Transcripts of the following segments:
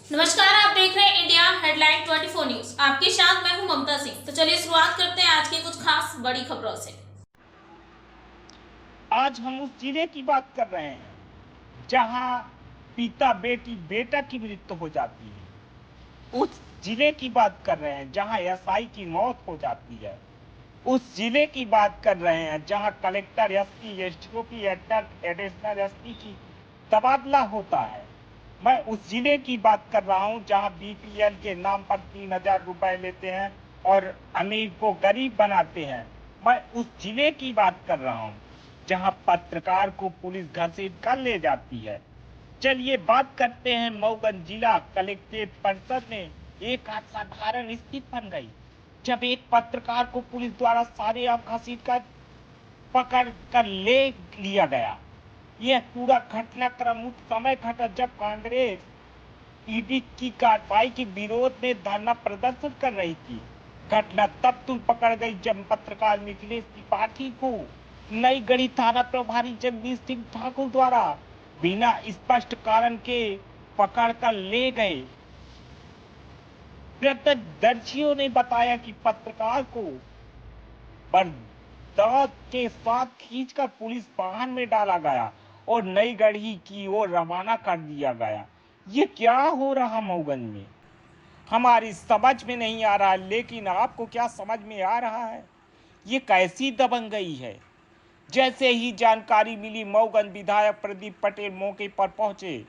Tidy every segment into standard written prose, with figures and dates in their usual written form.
नमस्कार, आप देख रहे हैं इंडिया हेडलाइन 24 न्यूज। आपके साथ मैं हूं ममता सिंह। तो चलिए शुरुआत करते हैं आज की कुछ खास बड़ी खबरों से। आज हम उस जिले की बात कर रहे हैं जहां पिता बेटी बेटा की मृत्यु हो जाती है। उस जिले की बात कर रहे हैं जहां एसआई की मौत हो जाती है। उस जिले की बात कर रहे हैं जहां collector SP SDOP additional SP की तबादला होता है। मैं उस जिले की बात कर रहा हूं जहां बीपीएल के नाम पर 3,000 रुपए लेते हैं और अमीर को गरीब बनाते हैं। मैं उस जिले की बात कर रहा हूं जहां पत्रकार को पुलिस घसीट कर ले जाती है। चलिए बात करते हैं मऊगंज जिला कलेक्ट्रेट परिसर में एक असाधारण स्थिति बन गई जब एक पत्रकार को पुलिस द्वारा सारे घसीट कर पकड़ कर ले लिया गया। यह पूरा घटनाक्रम उस समय घटा जब कांग्रेस ईडी की कार्रवाई के विरोध में धरना प्रदर्शन कर रही थी। घटना तब तुम पकड़ गई जब पत्रकार मिथिलेश त्रिपाठी को नई गढ़ी थाना प्रभारी जगदीश सिंह ठाकुर द्वारा बिना स्पष्ट कारण के पकड़ कर ले गए। प्रत्यक्षदर्शियों ने बताया कि पत्रकार को बरदात के साथ खींचकर पुलिस वाहन में डाला गया और नई गढ़ी की ओर रवाना कर दिया गया। ये क्या हो रहा मऊगंज में हमारी समझ में नहीं आ रहा, लेकिन आपको क्या समझ में आ रहा है? ये कैसी दबंगई है? जैसे ही जानकारी मिली मऊगंज विधायक प्रदीप पटेल मौके पर पहुंचे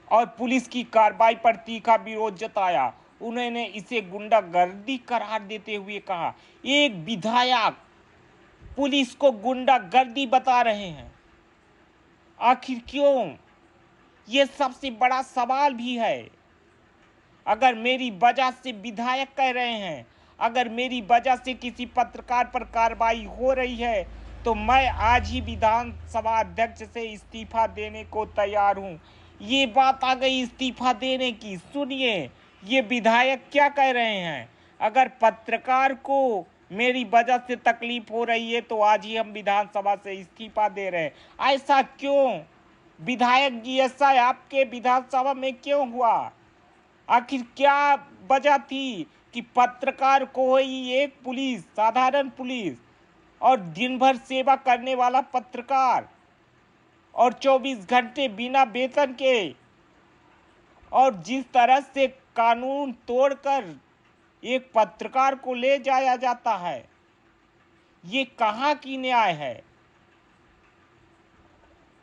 और पुलिस की कार्रवाई पर तीखा विरोध जताया। उन्होंने इसे गुंडागर्दी करार देते हुए कहा, एक विधायक पुलिस को गुंडागर्दी बता रहे हैं। आखिर क्यों? ये सबसे बड़ा सवाल भी है। अगर मेरी वजह से विधायक कह रहे हैं, अगर मेरी वजह से किसी पत्रकार पर कार्रवाई हो रही है तो मैं आज ही विधानसभा अध्यक्ष से इस्तीफा देने को तैयार हूं। ये बात आ गई इस्तीफा देने की। सुनिए ये विधायक क्या कह रहे हैं, अगर पत्रकार को मेरी वजह से तकलीफ हो रही है तो आज ही हम विधानसभा से इस्तीफा दे रहे हैं। ऐसा क्यों विधायक जी, ऐसा आपके विधानसभा में क्यों हुआ? आखिर क्या वजह थी कि पत्रकार को ही एक पुलिस, साधारण पुलिस और दिन भर सेवा करने वाला पत्रकार और 24 घंटे बिना वेतन के और जिस तरह से कानून तोड़कर एक पत्रकार को ले जाया जाता है, ये कहाँ की न्याय है?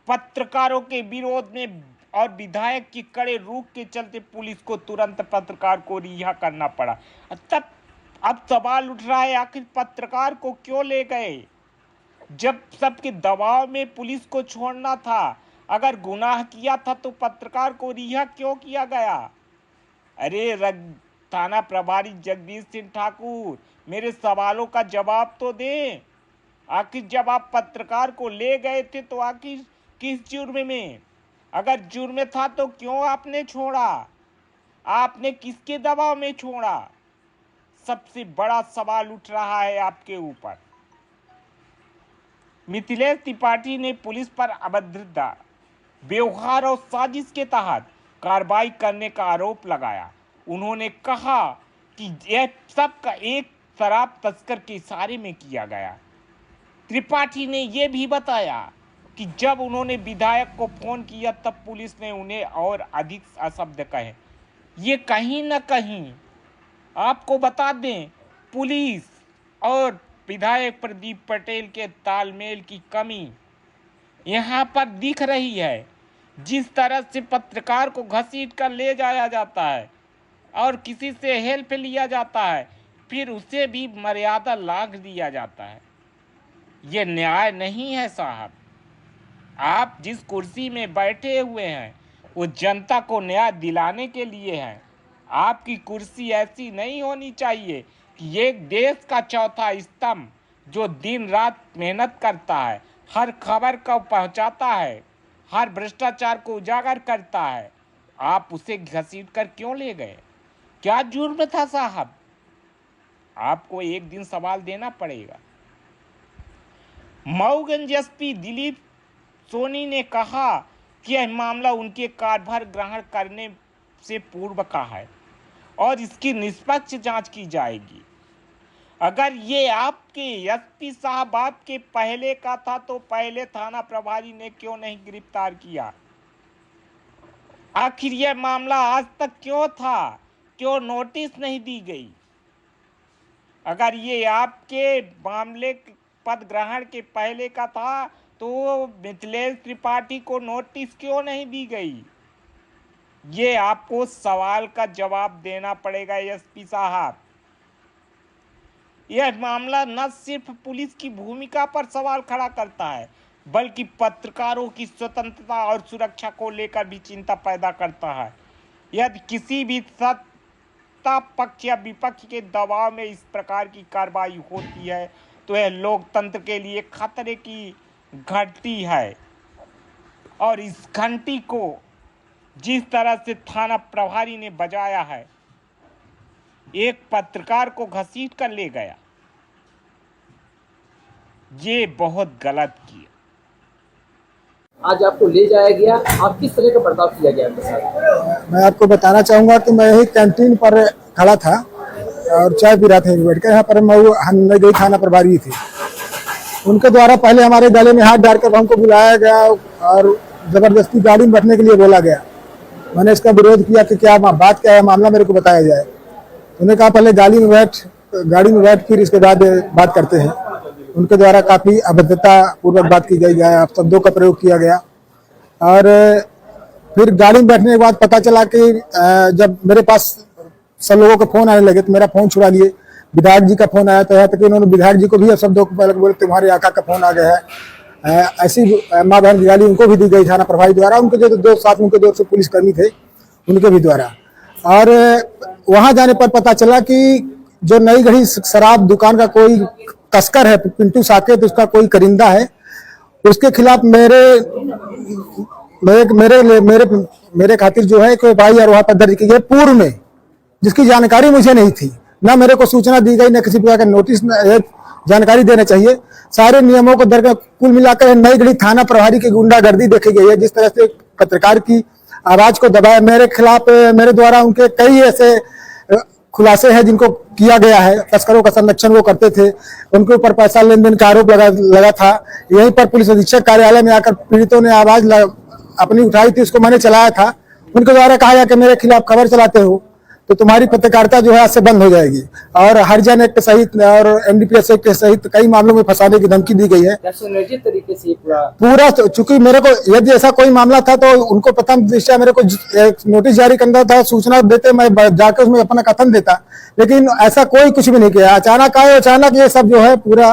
पत्रकारों के विरोध में और विधायक की कड़े रुख के चलते पुलिस को तुरंत पत्रकार को रिहा करना पड़ा। तब अब सवाल उठ रहा है, आखिर पत्रकार को क्यों ले गए? जब सबके दबाव में पुलिस को छोड़ना था, अगर गुनाह किया था तो पत्रकार को रिहा क्यों किया गया? अरे थाना प्रभारी जगदीश सिंह ठाकुर, मेरे सवालों का जवाब तो दें। आखिर जब आप पत्रकार को ले गए थे तो आखिर किस जुर्म में? अगर जुर्म था तो क्यों आपने छोड़ा? आपने किसके दबाव में छोड़ा? सबसे बड़ा सवाल उठ रहा है आपके ऊपर। मिथिलेश त्रिपाठी ने पुलिस पर अभद्रता, व्यवहार और साजिश के तहत कार्रवाई करने का आरोप लगाया। उन्होंने कहा कि यह सब का एक शराब तस्कर के इशारे में किया गया। त्रिपाठी ने यह भी बताया कि जब उन्होंने विधायक को फोन किया तब पुलिस ने उन्हें और अधिक अशब्द कहे। ये कहीं न कहीं आपको बता दें, पुलिस और विधायक प्रदीप पटेल के तालमेल की कमी यहाँ पर दिख रही है। जिस तरह से पत्रकार को घसीट कर ले जाया जाता है और किसी से हेल्प लिया जाता है, फिर उसे भी मर्यादा लांघ दिया जाता है। ये न्याय नहीं है साहब। आप जिस कुर्सी में बैठे हुए हैं वो जनता को न्याय दिलाने के लिए है। आपकी कुर्सी ऐसी नहीं होनी चाहिए कि एक देश का चौथा स्तंभ जो दिन रात मेहनत करता है, हर खबर को पहुंचाता है, हर भ्रष्टाचार को उजागर करता है, आप उसे घसीट कर क्यों ले गए? क्या जुर्म था साहब? आपको एक दिन सवाल देना पड़ेगा। मऊगंज एसपी दिलीप सोनी ने कहा कि यह मामला उनके कार्यभार ग्रहण करने से पूर्व का है और इसकी निष्पक्ष जांच की जाएगी। अगर ये आपके एसपी साहब आपके पहले का था तो पहले थाना प्रभारी ने क्यों नहीं गिरफ्तार किया? आखिर यह मामला आज तक क्यों था? क्यों नोटिस नहीं दी गई? अगर ये आपके मामले पद ग्रहण के पहले का था तो मिथिलेश त्रिपाठी को नोटिस क्यों नहीं दी गई? ये आपको सवाल का जवाब देना पड़ेगा एसपी साहब। यह मामला न सिर्फ पुलिस की भूमिका पर सवाल खड़ा करता है बल्कि पत्रकारों की स्वतंत्रता और सुरक्षा को लेकर भी चिंता पैदा करता है। यदि किसी भी सत्ता पक्ष या विपक्ष के दबाव में इस प्रकार की कार्रवाई होती है तो यह लोकतंत्र के लिए खतरे की घंटी है और इस घंटी को जिस तरह से थाना प्रभारी ने बजाया है, एक पत्रकार को घसीट कर ले गया, ये बहुत गलत किया। आज आपको ले जाया गया, आप किस तरह का बर्ताव किया गया आपके साथ? मैं आपको बताना चाहूँगा कि मैं यही कैंटीन पर खड़ा था और चाय पी रहा था बैठ कर। यहाँ पर मैं गई थाना प्रभारी थी, उनके द्वारा पहले हमारे गले में हाथ डालकर हमको बुलाया गया और जबरदस्ती गाड़ी में बैठने के लिए बोला गया। मैंने इसका विरोध किया कि क्या बात क्या है, मामला मेरे को बताया जाए। उन्होंने कहा पहले गाड़ी में बैठ फिर इसके बाद बात करते हैं। उनके द्वारा काफ़ी अभद्रता पूर्वक बात की गई है, शब्दों का प्रयोग किया गया। और फिर गाड़ी में बैठने के बाद पता चला कि जब मेरे पास सब लोगों के फ़ोन आने लगे तो मेरा फ़ोन छुड़ा लिए। विधायक जी का फ़ोन आया तो यहाँ तक कि उन्होंने विधायक जी को भी शब्दों को पहले बोले तुम्हारे आका का फ़ोन आ गया है। ऐसी माँ बहन की गाली उनको भी दी गई थाना प्रभारी द्वारा, उनके जो दो साथ उनके जो पुलिसकर्मी थे उनके भी द्वारा। और वहाँ जाने पर पता चला कि जो नई गढ़ी शराब दुकान का कोई तस्कर है पिंटू साकेत, उसका कोई करिंदा है, उसके खिलाफ मेरे खातिर जो है कोई FIR वहाँ पर दर्ज की गई पूर्व में, जिसकी जानकारी मुझे नहीं थी, ना मेरे को सूचना दी गई, ना किसी प्रकार का नोटिस जानकारी देना चाहिए। सारे नियमों को दर्ज कुल मिलाकर नई गढ़ी थाना प्रभारी की गुंडागर्दी देखी गई है। जिस तरह से पत्रकार की आवाज को दबाया, मेरे खिलाफ मेरे द्वारा उनके कई ऐसे खुलासे हैं जिनको किया गया है। तस्करों का संरक्षण वो करते थे, उनके ऊपर पैसा लेन देन का आरोप लगा था। यहीं पर पुलिस अधीक्षक कार्यालय में आकर पीड़ितों ने आवाज अपनी उठाई थी, उसको मैंने चलाया था। उनके द्वारा कहा गया कि मेरे खिलाफ खबर चलाते हो तो तुम्हारी पत्रकारिता जो है आज से बंद हो जाएगी, और हरिजन एक्ट सहित और NDPS एक्ट सहित कई मामलों में फंसाने की धमकी दी गई है। सुनियोजित तरीके से पूरा चूंकि मेरे को यदि ऐसा कोई मामला था तो उनको प्रथम दृष्टया मेरे को नोटिस जारी करना था, सूचना देते, मैं जाकर उसमें अपना कथन देता, लेकिन ऐसा कोई कुछ भी नहीं किया। अचानक आए, अचानक ये सब जो है पूरा।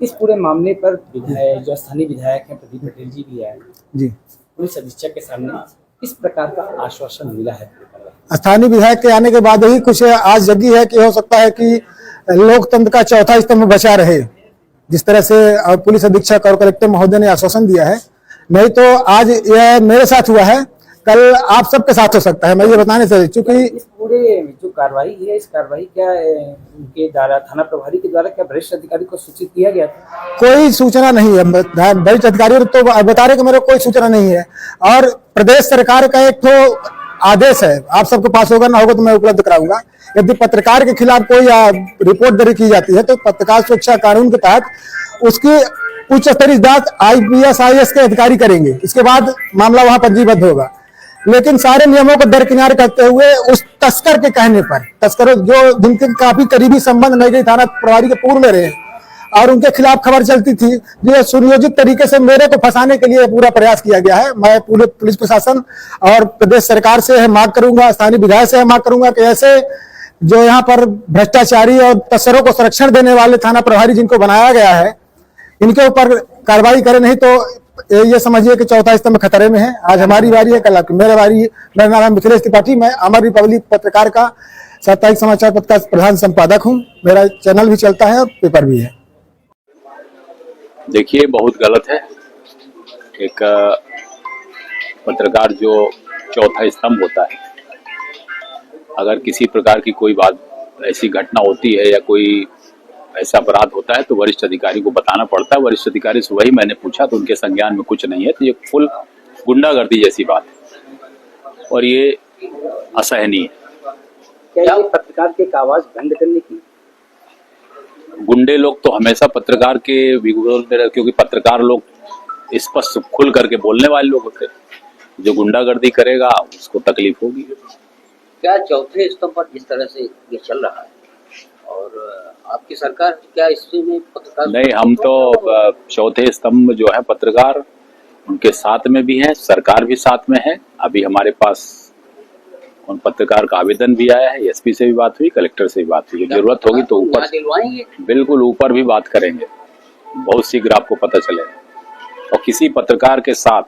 इस पूरे मामले पर जो स्थानीय विधायक है प्रदीप पटेल जी भी आए जी, पुलिस अधीक्षक के सामने किस प्रकार का आश्वासन मिला है? स्थानीय विधायक के आने के बाद ही कुछ आज जगी है कि हो सकता है कि लोकतंत्र का चौथा स्तंभ बचा रहे, जिस तरह से पुलिस अधीक्षक और कलेक्टर महोदय ने आश्वासन दिया है। नहीं तो आज यह मेरे साथ हुआ है, कल आप सबके साथ हो सकता है। मैं ये बताने से चूंकि इस पूरे जो कार्रवाई है, इस कार्रवाई क्या उनके द्वारा थाना प्रभारी के द्वारा क्या वरिष्ठ अधिकारी को सूचित किया गया था? कोई सूचना नहीं है। वरिष्ठ अधिकारी तो बता रहे कि मेरे कोई सूचना नहीं है, और प्रदेश सरकार का एक तो आदेश है, आप सबके पास होगा ना होगा तो मैं उपलब्ध कराऊंगा। यदि पत्रकार के खिलाफ कोई रिपोर्ट दर्ज की जाती है तो पत्रकार सुरक्षा कानून के तहत उसकी उच्च स्तरीय जांच IPS IAS के अधिकारी करेंगे। इसके बाद मामला वहां पंजीबद्ध होगा। लेकिन सारे नियमों को दरकिनार करते हुए उस तस्कर के कहने पर, तस्करों जो जिनके काफी करीबी संबंध नई गढ़ी थाना प्रभारी के पूर्व में रहे और उनके खिलाफ खबर चलती थी, जो सुनियोजित तरीके से मेरे को फंसाने के लिए पूरा प्रयास किया गया है। मैं पूरे पुलिस प्रशासन और प्रदेश सरकार से मांग करूंगा, स्थानीय विधायक से मांग करूंगा कि ऐसे जो यहाँ पर भ्रष्टाचारी और तस्करों को संरक्षण देने वाले थाना प्रभारी जिनको बनाया गया है, इनके ऊपर कार्रवाई करें, नहीं तो ये समझिए कि चौथा स्तंभ खतरे में है। आज हमारी बारी है, कल मेरी बारी है। मेरा नाम है मिथिलेश त्रिपाठी, मैं अमर रिपब्लिक पत्रकार का साप्ताहिक समाचार पत्र का प्रधान संपादक हूँ। मेरा चैनल भी चलता है और पेपर भी है। देखिए, बहुत गलत है। एक पत्रकार जो चौथा स्तंभ होता है, अगर किसी प्रकार की कोई बात ऐसी घटना होती है या कोई ऐसा अपराध होता है तो वरिष्ठ अधिकारी को बताना पड़ता है। वरिष्ठ अधिकारी से वही मैंने पूछा तो उनके संज्ञान में कुछ नहीं है। तो ये फुल गुंडागर्दी जैसी बात है और ये असहनीय है। क्या ये पत्रकार की एक आवाज बंद करने की? गुंडे लोग तो हमेशा पत्रकार के विरोध में, क्योंकि पत्रकार लोग स्पष्ट खुल करके बोलने वाले लोग होते हैं। जो गुंडागर्दी करेगा उसको तकलीफ होगी। क्या चौथे स्तंभ पर इस तरह से ये चल रहा है और आपकी सरकार क्या इसमें पत्रकार? नहीं, हम तो चौथे स्तंभ जो है पत्रकार उनके साथ में भी है, सरकार भी साथ में है। अभी हमारे पास उन पत्रकार का आवेदन भी आया है, एसपी से भी बात हुई, कलेक्टर से भी बात हुई। जरूरत होगी तो ऊपर दिलवाएंगे, बिल्कुल ऊपर भी बात करेंगे, बहुत शीघ्र आपको पता चलेगा। और किसी पत्रकार के साथ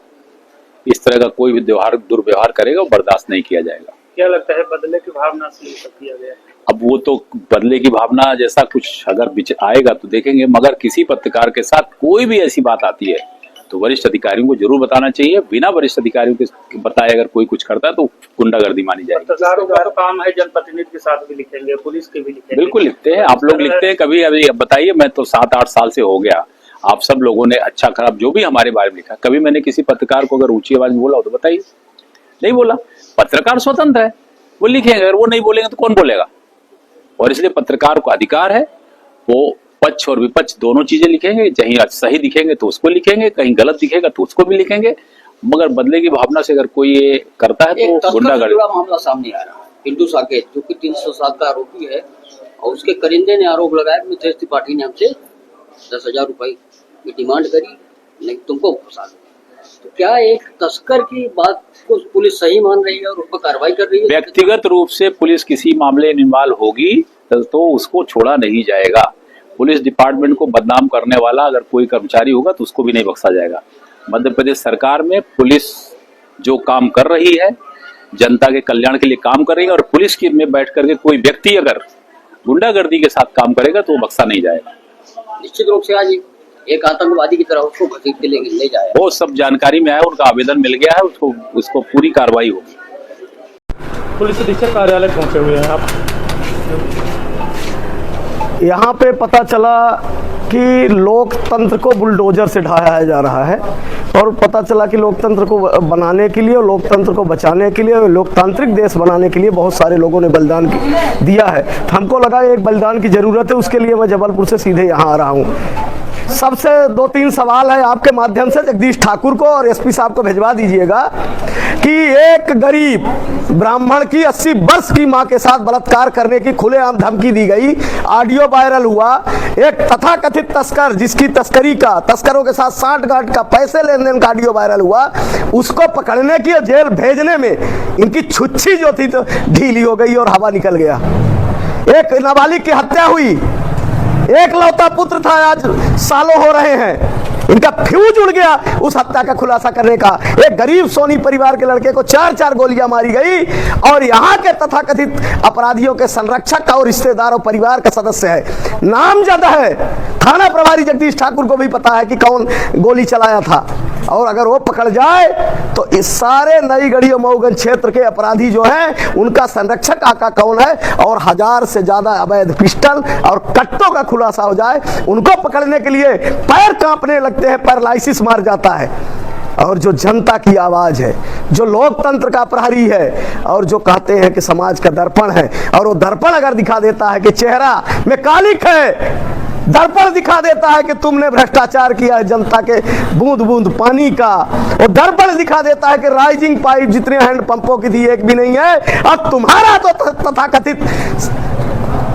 इस तरह का कोई भी दुर्व्यवहार करेगा वो बर्दाश्त नहीं किया जाएगा। क्या लगता है बदले की भावना से ये सब किया गया है? अब वो तो बदले की भावना जैसा कुछ अगर आएगा तो देखेंगे, मगर किसी पत्रकार के साथ कोई भी ऐसी बात आती है तो वरिष्ठ अधिकारियों को जरूर बताना चाहिए। बिना वरिष्ठ अधिकारियों के बताए अगर कोई कुछ करता है तो गुंडागर्दी मानी जाएगी। पत्रकारों का तो काम है जनप्रतिनिधि के साथ भी लिखेंगे, पुलिस के भी लिखेंगे। बिल्कुल लिखते हैं, आप लोग लिखते हैं कभी? अभी बताइए, मैं तो 7-8 साल से हो गया, आप सब लोगों ने अच्छा खराब जो भी हमारे बारे में लिखा, कभी मैंने किसी पत्रकार को अगर ऊंची आवाज में बोला हो तो बताइए? नहीं बोला। पत्रकार स्वतंत्र है, वो लिखेंगे, अगर वो नहीं बोलेंगे तो कौन बोलेगा? और इसलिए पत्रकार को अधिकार है, वो पक्ष और विपक्ष दोनों चीजें लिखेंगे। कहीं सही दिखेंगे तो उसको लिखेंगे, कहीं गलत दिखेगा तो उसको भी लिखेंगे, मगर बदले की भावना से अगर कोई ये करता है तो गुंडागर्दी। मामला सामने आ रहा है, पिंटू साकेत जो कि 307 का आरोपी है और उसके करिंदे ने आरोप लगाया मिथेश त्रिपाठी ने हमसे 10,000 रुपए की डिमांड करी, नहीं तुमको फंसा दो। तो क्या एक तस्कर की बात को पुलिस सही मान रही है और उस पर कार्रवाई कर रही है? व्यक्तिगत रूप से पुलिस किसी मामले में इन्वॉल्व होगी तो उसको छोड़ा नहीं जाएगा। पुलिस डिपार्टमेंट को बदनाम करने वाला अगर कोई कर्मचारी होगा तो उसको भी नहीं बख्शा जाएगा। मध्य प्रदेश सरकार में पुलिस जो काम कर रही है, जनता के कल्याण के लिए काम कर रही है, और पुलिस की में बैठ करके कोई व्यक्ति अगर गुंडागर्दी के साथ काम करेगा तो वो बख्शा नहीं जाएगा। निश्चित रूप से आज एक आतंकवादी की तरह उसको घसीट के ले जाए, वो सब जानकारी में आया, उनका आवेदन मिल गया है, उसको पूरी कार्रवाई होगी। पुलिस अधीक्षक कार्यालय पहुंचे हुए हैं आप? यहाँ पे पता चला कि लोकतंत्र को बुलडोजर से ढाया जा रहा है और पता चला कि लोकतंत्र को बनाने के लिए और लोकतंत्र को बचाने के लिए और लोकतांत्रिक देश बनाने के लिए बहुत सारे लोगों ने बलिदान दिया है। हमको लगा एक बलिदान की ज़रूरत है, उसके लिए मैं जबलपुर से सीधे यहाँ आ रहा हूँ। सबसे 2-3 सवाल है आपके माध्यम से जगदीश ठाकुर को और एसपी साहब को भिजवा दीजिएगा कि एक गरीब ब्राह्मण की 80 वर्ष की मां के साथ बलात्कार करने की खुलेआम धमकी दी गई, ऑडियो वायरल हुआ। एक तथाकथित तस्कर जिसकी तस्करों के साथ सांठगांठ का पैसे लेन देन का ऑडियो वायरल हुआ, उसको पकड़ने की और जेल भेजने में इनकी छुच्छी जो थी तो ढीली हो गई और हवा निकल गया। एक नाबालिग की हत्या हुई, एक लौता पुत्र था, आज सालों हो रहे हैं, इनका फ्यूज उड़ गया उस हत्या का खुलासा करने का। एक गरीब सोनी परिवार के लड़के को 4-4 गोलियां मारी गई और यहाँ के तथाकथित अपराधियों के संरक्षक और रिश्तेदारों परिवार का सदस्य है, नामजद है। थाना प्रभारी जगदीश ठाकुर को भी पता है कि कौन गोली चलाया था, और अगर वो पकड़ जाए तो इस सारे नई गढ़ी और मऊगंज क्षेत्र के अपराधी जो हैं उनका संरक्षक आका कौन है, और 1000 से ज्यादा अवैध पिस्टल और कट्टों का खुलासा हो जाए। उनको पकड़ने के लिए पैर कांपने लगते हैं, पैरालिसिस मार जाता है। और जो जनता की आवाज है, जो लोकतंत्र का प्रहरी है, और जो कहते हैं कि समाज का दर्पण है, और वो दर्पण अगर दिखा देता है कि चेहरा में कालिक है, दर्पण दिखा देता है कि तुमने भ्रष्टाचार किया है जनता के बूंद बूंद पानी का, और दर्पण दिखा देता है कि राइजिंग पाइप जितने हैंडपंपों की थी एक भी नहीं है, और तुम्हारा तो तथाकथित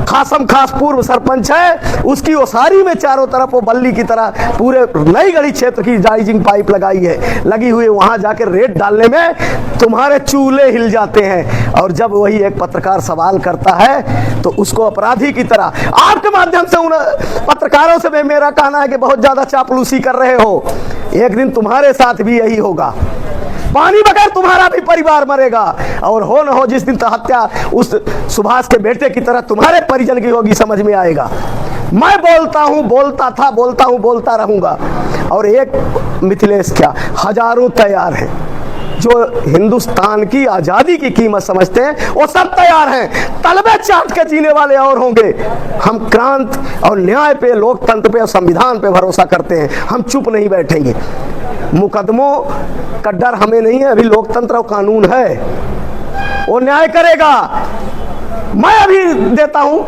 खासम खास पूर्व सरपंच है, उसकी ओसारी में चारों तरफ वो बल्ली की तरह पूरे नई गढ़ी क्षेत्र की राइजिंग पाइप लगी हुई है। वहां जाकर रेड डालने में तुम्हारे चूल्हे हिल जाते हैं। और जब वही एक पत्रकार सवाल करता है तो उसको अपराधी की तरह, आपके माध्यम से उन पत्रकारों से मेरा कहना है कि बहुत ज्यादा चापलूसी कर रहे हो, एक दिन तुम्हारे साथ भी यही होगा। पानी बगैर तुम्हारा भी परिवार मरेगा, और हो न हो जिस दिन हत्या उस सुभाष के बेटे की तरह तुम्हारे परिजन की होगी, समझ में आएगा। मैं बोलता हूं, बोलता था, बोलता हूं, बोलता रहूंगा। और एक मिथिलेश क्या, हजारों तैयार हैं जो हिंदुस्तान की आजादी की कीमत समझते हैं, वो सब तैयार हैं। तलबे चाट के जीने वाले और होंगे। हम क्रांति और न्याय पे, लोकतंत्र पे और संविधान पे भरोसा करते हैं, हम चुप नहीं बैठेंगे। मुकदमों का डर हमें नहीं है, अभी लोकतंत्र और कानून है। वो न्याय करेगा। मैं अभी देता हूं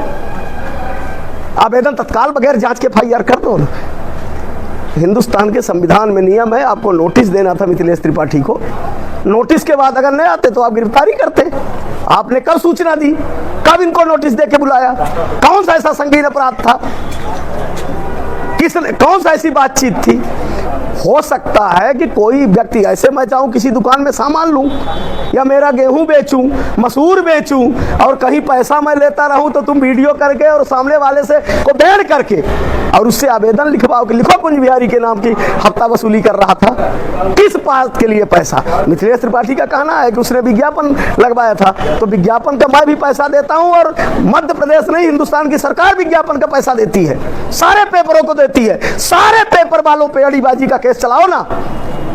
आवेदन, तत्काल बगैर जांच के FIR कर दो। हिंदुस्तान के संविधान में नियम है, आपको नोटिस देना था मिथिलेश त्रिपाठी को। नोटिस के बाद अगर नहीं आते तो आप गिरफ्तारी करते। आपने कब सूचना दी, कब इनको नोटिस देके बुलाया, कौन सा ऐसा संगीन अपराध था, कौन सा ऐसी बातचीत थी? हो सकता है कि कोई व्यक्ति ऐसे, मैं चाहूं किसी दुकान में सामान लूं या मेरा गेहूं बेचूं, मसूर बेचूं और कहीं पैसा मैं लेता रहूं तो तुम वीडियो करके और सामने वाले से को बैन करके और उससे आवेदन लिखवाओ कि लिखो कुंज बिहारी के नाम की हफ्ता वसूली कर रहा था। किस बात के लिए पैसा? मिथिलेश त्रिपाठी का कहना है कि उसने विज्ञापन लगवाया था, तो विज्ञापन का मैं भी पैसा देता हूं और मध्य प्रदेश नहीं, हिंदुस्तान की सरकार विज्ञापन का पैसा देती है, सारे पेपरों को देती है। सारे पेपर वालों पे अड़ीबाजी का केस चलाओ ना,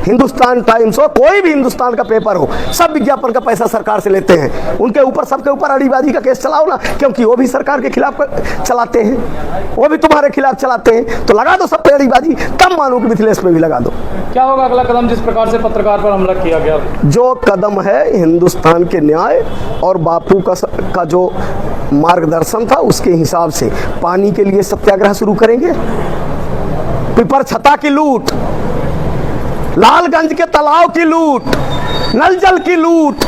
हिंदुस्तान टाइम्स हो, कोई भी हिंदुस्तान का पेपर हो, सब विज्ञापन का पैसा सरकार से लेते हैं। उनके ऊपर, सबके ऊपर अड़ीबाजी का केस चलाओ ना, क्योंकि वो भी सरकार के खिलाफ चलाते हैं, वो भी तुम्हारे खिलाफ चलाते हैं। तो लगा दो सब पे अड़ीबाजी, तब मानो कि मिथिलेश पे भी लगा दो। क्या होगा अगला कदम जिस प्रकार से पत्रकार पर हमला किया गया? जो कदम है हिंदुस्तान के न्याय और बापू का जो मार्गदर्शन था उसके हिसाब से पानी के लिए सत्याग्रह शुरू करेंगे। पिपर छता की लूट, लालगंज के तालाब की लूट, नल जल की लूट,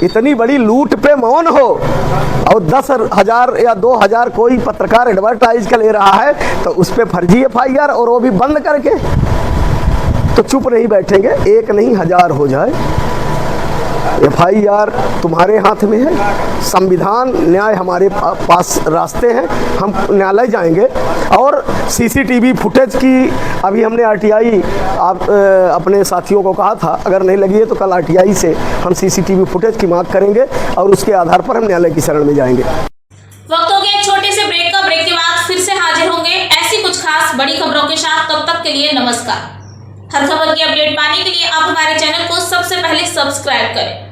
इतनी बड़ी लूट पे मौन हो और 10,000 या 2,000 कोई पत्रकार एडवर्टाइज का ले रहा है तो उस पे फर्जी FIR और वो भी बंद करके, तो चुप नहीं बैठेंगे। एक नहीं 1000 हो जाए, FIR तुम्हारे हाथ में है, संविधान न्याय हमारे पास रास्ते हैं, हम न्यायालय जाएंगे। और CCTV फुटेज की अभी हमने RTI अपने साथियों को कहा था, अगर नहीं लगी है तो कल RTI से हम CCTV फुटेज की मांग करेंगे और उसके आधार पर हम न्यायालय की शरण में जाएंगे। वक्त हो गया छोटे से ब्रेक का। ब्रेक के बाद फिर से हाजिर होंगे ऐसी कुछ खास बड़ी खबरों के साथ। तब तक के लिए नमस्कार। हर खबर की अपडेट पाने के लिए आप हमारे चैनल को सबसे पहले सब्सक्राइब करें।